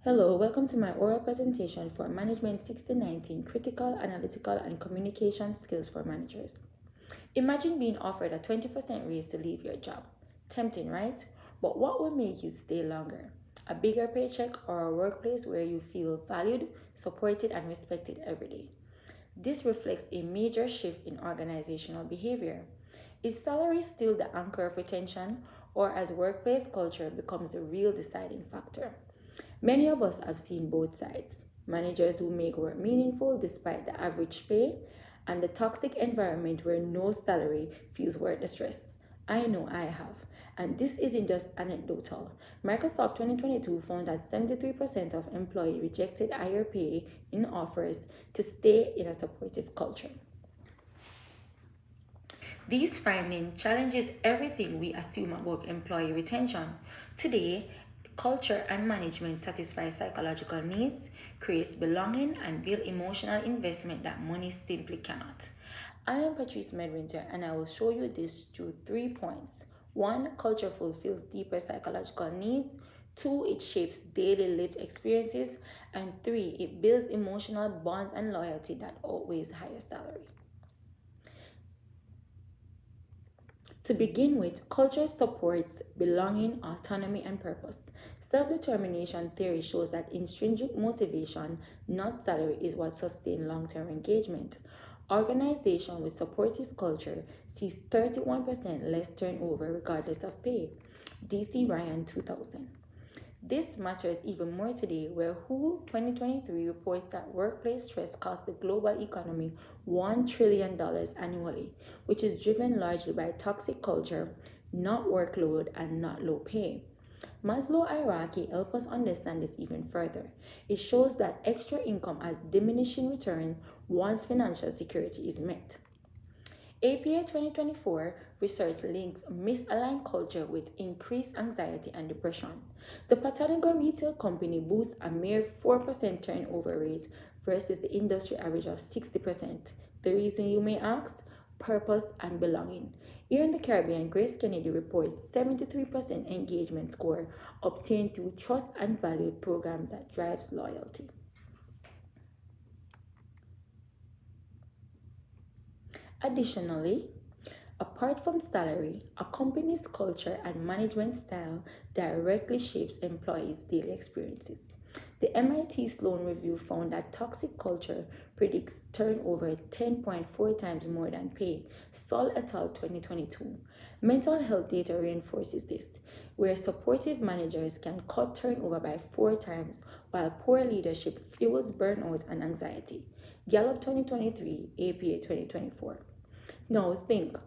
Hello, welcome to my oral presentation for Management 1619 Critical, Analytical, and Communication Skills for Managers. Imagine being offered a 20% raise to leave your job. Tempting, right? But what will make you stay longer? A bigger paycheck or a workplace where you feel valued, supported, and respected every day? This reflects a major shift in organizational behavior. Is salary still the anchor of retention, or as workplace culture becomes a real deciding factor? Many of us have seen both sides: managers who make work meaningful despite the average pay, and the toxic environment where no salary feels worth the stress. I know I have. And this isn't just anecdotal. Microsoft 2022 found that 73% of employees rejected higher pay in offers to stay in a supportive culture. These findings challenges everything we assume about employee retention. Today, culture and management satisfy psychological needs, creates belonging, and build emotional investment that money simply cannot. I am Patrice Medwinter, and I will show you this through 3 points. 1. Culture fulfills deeper psychological needs. 2. It shapes daily lived experiences. And 3. It builds emotional bonds and loyalty that outweighs higher salary. To begin with, culture supports belonging, autonomy, and purpose. Self determination theory shows that intrinsic motivation, not salary, is what sustains long term engagement. Organization with supportive culture sees 31% less turnover regardless of pay. DC Ryan 2000. This matters even more today, where WHO 2023 reports that workplace stress costs the global economy $1 trillion annually, which is driven largely by toxic culture, not workload, and not low pay. Maslow hierarchy helps us understand this even further. It shows that extra income has diminishing return once financial security is met. APA 2024 research links misaligned culture with increased anxiety and depression. The Patagonia retail company boasts a mere 4% turnover rate versus the industry average of 60%. The reason, you may ask? Purpose and belonging. Here in the Caribbean, Grace Kennedy reports 73% engagement score obtained through trust and value program that drives loyalty. Additionally, apart from salary, a company's culture and management style directly shapes employees' daily experiences. The MIT Sloan Review found that toxic culture predicts turnover 10.4 times more than pay. Sol et al. 2022. Mental health data reinforces this, where supportive managers can cut turnover by 4 times, while poor leadership fuels burnout and anxiety. Gallup 2023, APA 2024. Now think,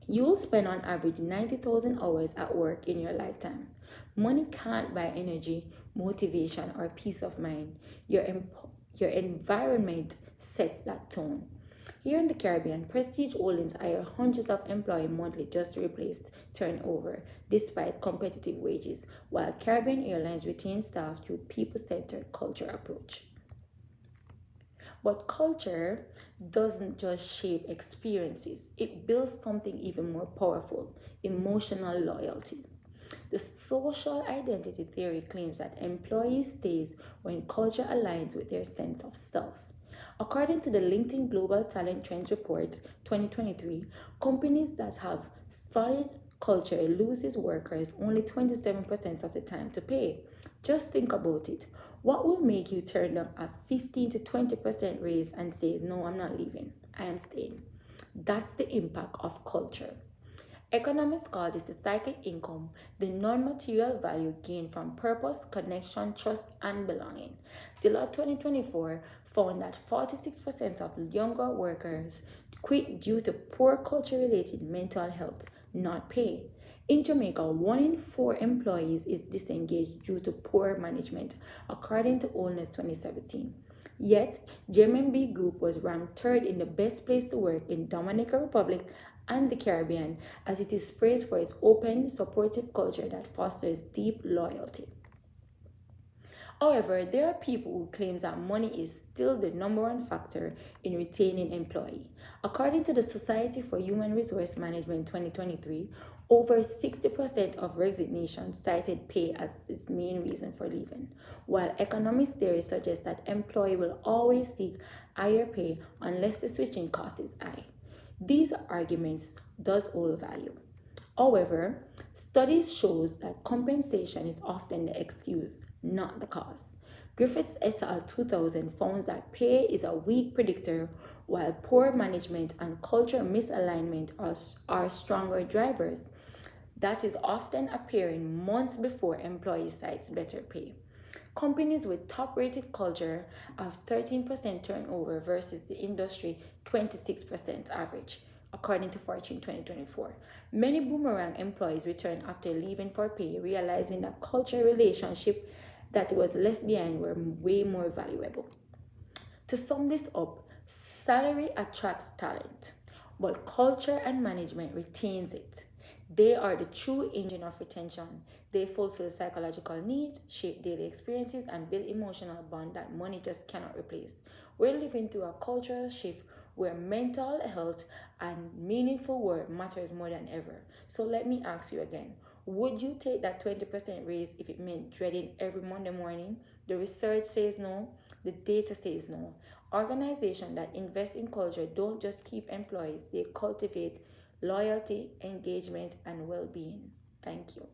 you'll spend on average 90,000 hours at work in your lifetime. Money can't buy energy, motivation, or peace of mind. Your environment sets that tone. Here in the Caribbean, Prestige Holdings hire hundreds of employees monthly just to replace turnover, despite competitive wages, while Caribbean Airlines retain staff through people-centered culture approach. But culture doesn't just shape experiences, it builds something even more powerful: emotional loyalty. The social identity theory claims that employees stays when culture aligns with their sense of self. According to the LinkedIn Global Talent Trends Report 2023, companies that have solid culture loses workers only 27% of the time to pay. Just think about it. What will make you turn down a 15 to 20% raise and say, no, I'm not leaving, I am staying? That's the impact of culture. Economists call this the psychic income, the non-material value gained from purpose, connection, trust, and belonging. Deloitte 2024 found that 46% of younger workers quit due to poor culture-related mental health, not pay. In Jamaica, 1 in 4 employees is disengaged due to poor management, according to Oldness 2017. Yet, GMB Group was ranked 3rd in the best place to work in Dominican Republic and the Caribbean, as it is praised for its open, supportive culture that fosters deep loyalty. However, there are people who claim that money is still the number one factor in retaining employee. According to the Society for Human Resource Management 2023, Over 60% of resignations cited pay as its main reason for leaving, while economics theory suggests that employee will always seek higher pay unless the switching cost is high. These arguments does hold value. However, studies shows that compensation is often the excuse, not the cause. Griffiths et al. 2000 found that pay is a weak predictor, while poor management and cultural misalignment are stronger drivers. That is often appearing months before employees cite better pay. Companies with top rated culture have 13% turnover versus the industry 26% average, according to Fortune 2024. Many boomerang employees return after leaving for pay, realizing that culture relationship that was left behind were way more valuable. To sum this up, salary attracts talent, but culture and management retains it. They are the true engine of retention. They fulfill psychological needs, shape daily experiences, and build emotional bond that money just cannot replace. We're living through a cultural shift where mental health and meaningful work matters more than ever. So let me ask you again. Would you take that 20% raise if it meant dreading every Monday morning? The research says no. The data says no. Organizations that invest in culture don't just keep employees, they cultivate loyalty, engagement, and well being. Thank you.